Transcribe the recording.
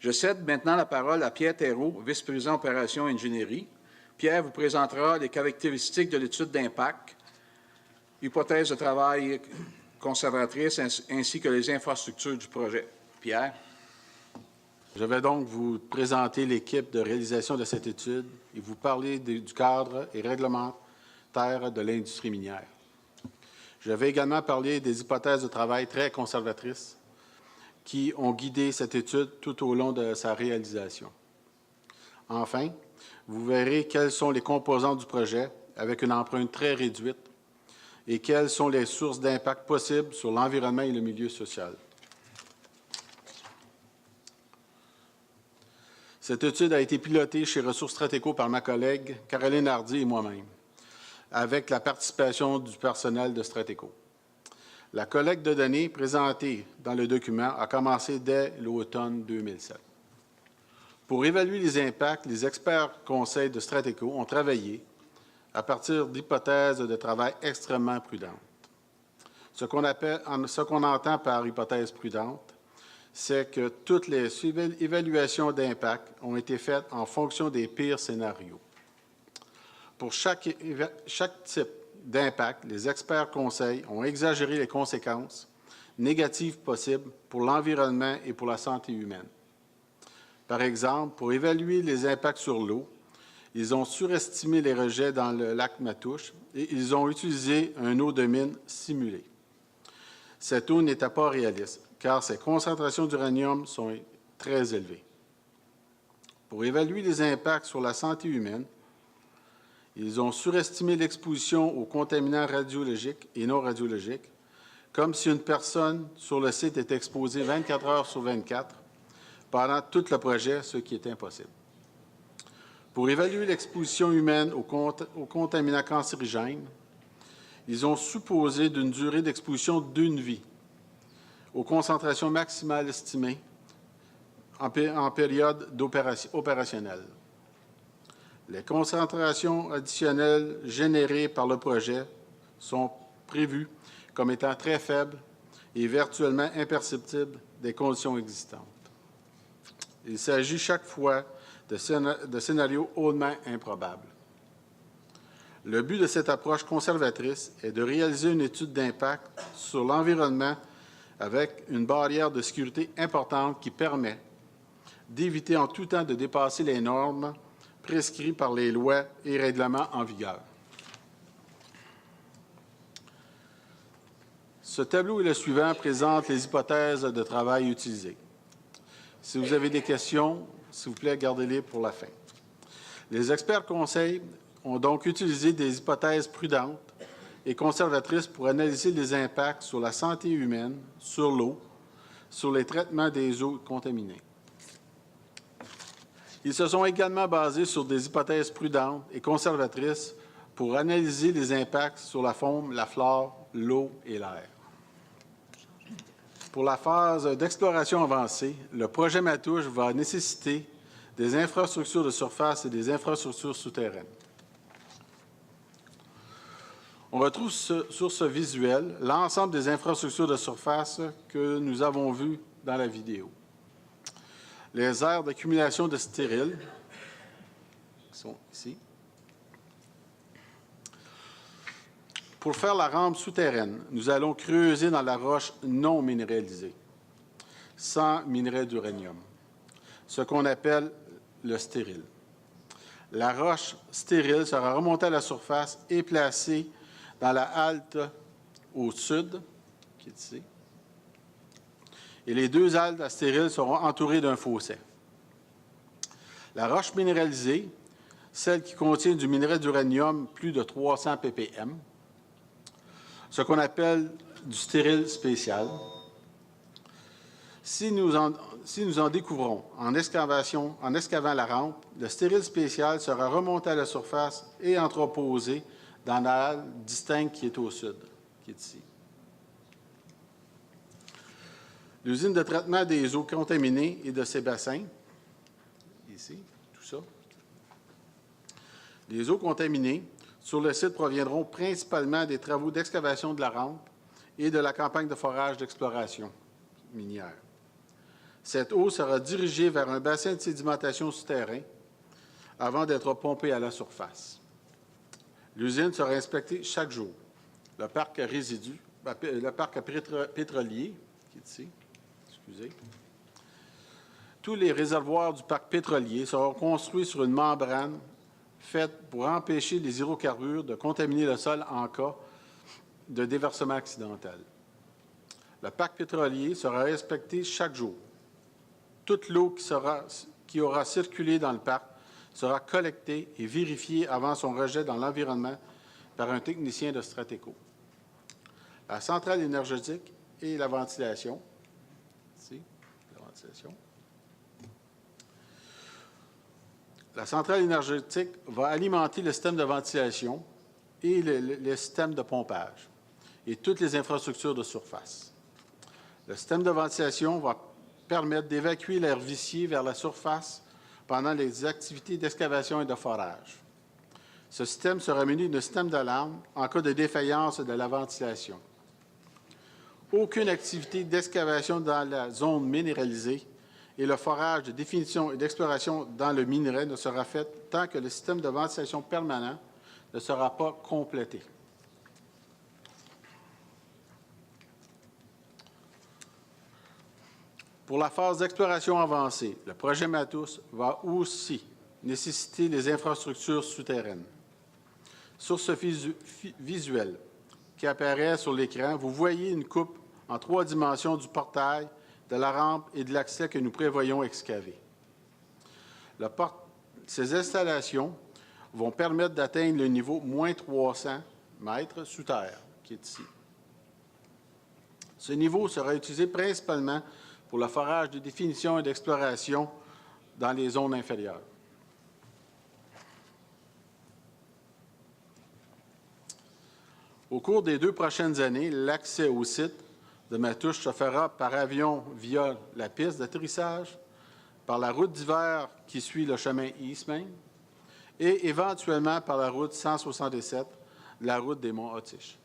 Je cède maintenant la parole à Pierre Thérault, vice-président opération ingénierie. Pierre vous présentera les caractéristiques de l'étude d'impact, hypothèse de travail conservatrice ainsi que les infrastructures du projet. Pierre. Je vais donc vous présenter l'équipe de réalisation de cette étude et vous parler du cadre et réglementaire de l'industrie minière. Je vais également parler des hypothèses de travail très conservatrices qui ont guidé cette étude tout au long de sa réalisation. Enfin, vous verrez quelles sont les composantes du projet avec une empreinte très réduite et quelles sont les sources d'impact possibles sur l'environnement et le milieu social. Cette étude a été pilotée chez Ressources Stratéco par ma collègue Caroline Hardy et moi-même, avec la participation du personnel de Stratéco. La collecte de données présentée dans le document a commencé dès l'automne 2007. Pour évaluer les impacts, les experts conseils de Stratéco ont travaillé à partir d'hypothèses de travail extrêmement prudentes. Ce qu'on entend par hypothèse prudente, c'est que toutes les évaluations d'impact ont été faites en fonction des pires scénarios. Pour chaque type d'impact, les experts conseils ont exagéré les conséquences négatives possibles pour l'environnement et pour la santé humaine. Par exemple, pour évaluer les impacts sur l'eau, ils ont surestimé les rejets dans le lac Matouche et ils ont utilisé une eau de mine simulée. Cette eau n'était pas réaliste, car ses concentrations d'uranium sont très élevées. Pour évaluer les impacts sur la santé humaine, ils ont surestimé l'exposition aux contaminants radiologiques et non radiologiques, comme si une personne sur le site était exposée 24 heures sur 24 pendant tout le projet, ce qui est impossible. Pour évaluer l'exposition humaine aux contaminants cancérigènes, ils ont supposé d'une durée d'exposition d'une vie aux concentrations maximales estimées en période opérationnelle. Les concentrations additionnelles générées par le projet sont prévues comme étant très faibles et virtuellement imperceptibles des conditions existantes. Il s'agit chaque fois de scénarios hautement improbables. Le but de cette approche conservatrice est de réaliser une étude d'impact sur l'environnement avec une barrière de sécurité importante qui permet d'éviter en tout temps de dépasser les normes prescrites par les lois et règlements en vigueur. Ce tableau et le suivant présentent les hypothèses de travail utilisées. Si vous avez des questions, s'il vous plaît, gardez-les pour la fin. Les experts conseils ont donc utilisé des hypothèses prudentes et conservatrices pour analyser les impacts sur la santé humaine, sur l'eau, sur les traitements des eaux contaminées. Ils se sont également basés sur des hypothèses prudentes et conservatrices pour analyser les impacts sur la faune, la flore, l'eau et l'air. Pour la phase d'exploration avancée, le projet Matouche va nécessiter des infrastructures de surface et des infrastructures souterraines. On retrouve sur ce visuel l'ensemble des infrastructures de surface que nous avons vues dans la vidéo. Les aires d'accumulation de stériles, qui sont ici. Pour faire la rampe souterraine, nous allons creuser dans la roche non minéralisée, sans minerai d'uranium, ce qu'on appelle le stérile. La roche stérile sera remontée à la surface et placée dans la halte au sud, qui est ici. Et les deux haltes à stérile seront entourées d'un fossé. La roche minéralisée, celle qui contient du minerai d'uranium plus de 300 ppm, ce qu'on appelle du stérile spécial. Si nous en découvrons en excavant la rampe, le stérile spécial sera remonté à la surface et entreposé dans la halle distincte qui est au sud, qui est ici. L'usine de traitement des eaux contaminées et de ses bassins, ici, tout ça. Les eaux contaminées sur le site proviendront principalement des travaux d'excavation de la rampe et de la campagne de forage d'exploration minière. Cette eau sera dirigée vers un bassin de sédimentation souterrain avant d'être pompée à la surface. L'usine sera inspectée chaque jour. Le parc à résidus, le parc à pétrolier, qui est ici, excusez. Tous les réservoirs du parc pétrolier seront construits sur une membrane faite pour empêcher les hydrocarbures de contaminer le sol en cas de déversement accidentel. Le parc pétrolier sera inspecté chaque jour. Toute l'eau qui aura circulé dans le parc sera collectée et vérifiée avant son rejet dans l'environnement par un technicien de Strateco. La centrale énergétique et la ventilation. Ici, la ventilation. La centrale énergétique va alimenter le système de ventilation et le système de pompage et toutes les infrastructures de surface. Le système de ventilation va permettre d'évacuer l'air vicié vers la surface pendant les activités d'excavation et de forage. Ce système sera muni d'un système d'alarme en cas de défaillance de la ventilation. Aucune activité d'excavation dans la zone minéralisée et le forage de définition et d'exploration dans le minerai ne sera fait tant que le système de ventilation permanent ne sera pas complété. Pour la phase d'exploration avancée, le projet Matus va aussi nécessiter les infrastructures souterraines. Sur ce visuel qui apparaît sur l'écran, vous voyez une coupe en 3 dimensions du portail, de la rampe et de l'accès que nous prévoyons excaver. Ces installations vont permettre d'atteindre le niveau moins 300 mètres sous terre, qui est ici. Ce niveau sera utilisé principalement pour le forage de définition et d'exploration dans les zones inférieures. Au cours des 2 prochaines années, l'accès au site de Matouche se fera par avion via la piste d'atterrissage, par la route d'hiver qui suit le chemin Eastmain et éventuellement par la route 167, la route des Monts Otish.